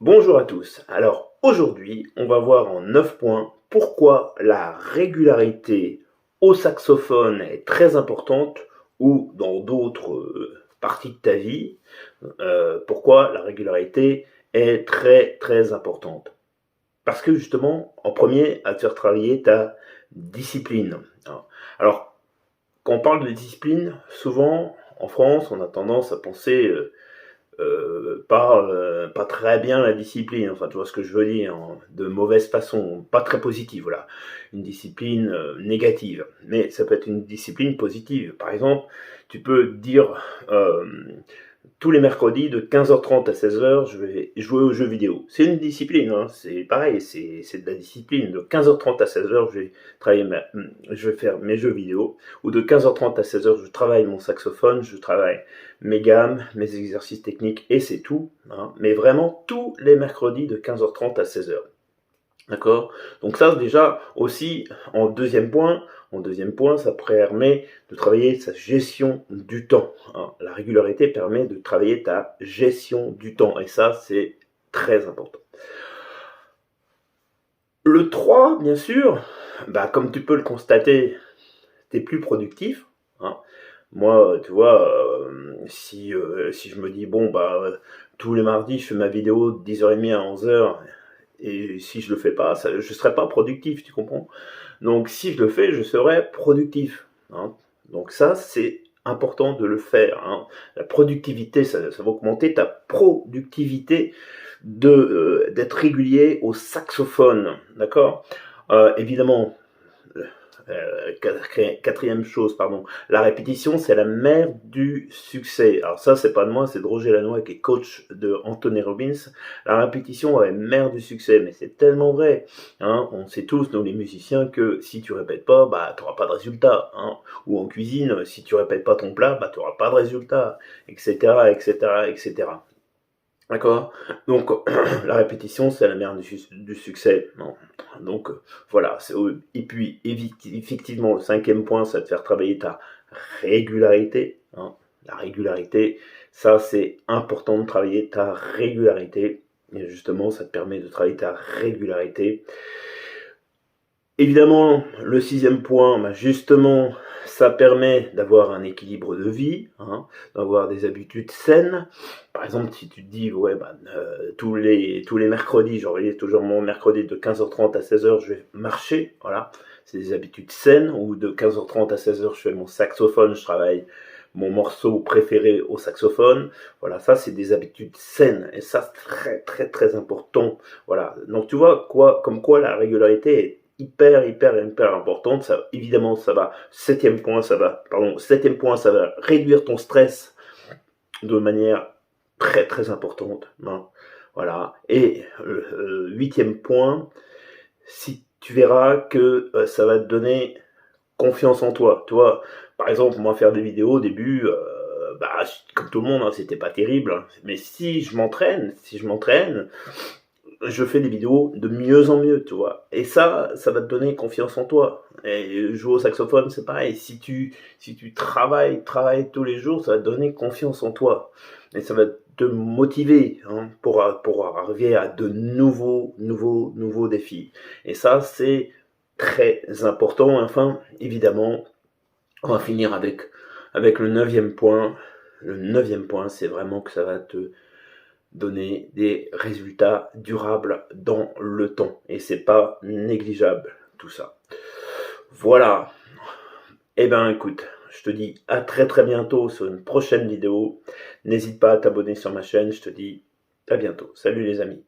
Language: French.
Bonjour à tous. Alors aujourd'hui, on va voir en 9 points pourquoi la régularité au saxophone est très importante ou dans d'autres parties de ta vie, pourquoi la régularité est très très importante. Parce que justement, en premier, à te faire travailler ta discipline. Alors, quand on parle de discipline, souvent en France, on a tendance à penser pas très bien la discipline, enfin tu vois ce que je veux dire, hein, de mauvaise façon, pas très positive, voilà, une discipline négative, mais ça peut être une discipline positive. Par exemple, tu peux dire tous les mercredis de 15h30 à 16h, je vais jouer aux jeux vidéo. C'est une discipline, hein, c'est pareil, c'est de la discipline. De 15h30 à 16h, je vais faire mes jeux vidéo. Ou de 15h30 à 16h, je travaille mon saxophone, je travaille mes gammes, mes exercices techniques, et c'est tout. Hein, mais vraiment tous les mercredis de 15h30 à 16h. D'accord. Donc ça, déjà, aussi, en deuxième point, ça permet de travailler sa gestion du temps. Hein. La régularité permet de travailler ta gestion du temps. Et ça, c'est très important. Le 3, bien sûr, bah, comme tu peux le constater, tu es plus productif. Hein. Moi, tu vois, si je me dis, bon, bah, tous les mardis, je fais ma vidéo de 10h30 à 11h, et si je le fais pas, je ne serai pas productif, tu comprends? Donc si je le fais, je serai productif. Hein. Donc ça, c'est important de le faire. Hein. La productivité, ça va augmenter ta productivité d'être régulier au saxophone. D'accord. Évidemment, quatrième chose, pardon. La répétition, c'est la mère du succès. Alors ça, c'est pas de moi, c'est de Roger Lanois qui est coach de Anthony Robbins. La répétition est mère du succès, mais c'est tellement vrai. Hein. On sait tous, nous les musiciens, que si tu répètes pas, bah tu n'auras pas de résultat. Hein. Ou en cuisine, si tu répètes pas ton plat, bah tu n'auras pas de résultat, etc., etc., etc. D'accord. Donc, la répétition, c'est la mère du succès. Non. Donc, voilà. Et puis, effectivement, le cinquième point, c'est de faire travailler ta régularité. Hein. La régularité, ça, c'est important de travailler ta régularité. Et justement, ça te permet de travailler ta régularité. Évidemment, le sixième point, bah justement, ça permet d'avoir un équilibre de vie, hein, d'avoir des habitudes saines. Par exemple, si tu te dis, ouais, bah, tous les mercredis, j'organise toujours mon mercredi de 15h30 à 16h, je vais marcher, voilà, c'est des habitudes saines. Ou de 15h30 à 16h, je fais mon saxophone, je travaille mon morceau préféré au saxophone. Voilà, ça, c'est des habitudes saines. Et ça, c'est très, très, très important. Voilà. Donc, tu vois, comme quoi la régularité est hyper importante. Ça, évidemment, septième point, ça va réduire ton stress de manière très, très importante. Hein. Voilà. Et huitième point, si tu verras que ça va te donner confiance en toi. Tu vois, par exemple, moi, faire des vidéos au début, bah, comme tout le monde, hein, c'était pas terrible. Hein. Mais si je m'entraîne, je fais des vidéos de mieux en mieux, tu vois. Et ça va te donner confiance en toi. Et jouer au saxophone, c'est pareil. Si tu travailles tous les jours, ça va te donner confiance en toi. Et ça va te motiver, hein, pour arriver à de nouveaux défis. Et ça, c'est très important. Enfin, évidemment, on va finir avec le neuvième point. Le neuvième point, c'est vraiment que ça va te donner des résultats durables dans le temps. Et c'est pas négligeable, tout ça. Voilà. Eh ben, écoute, je te dis à très très bientôt sur une prochaine vidéo. N'hésite pas à t'abonner sur ma chaîne. Je te dis à bientôt. Salut les amis.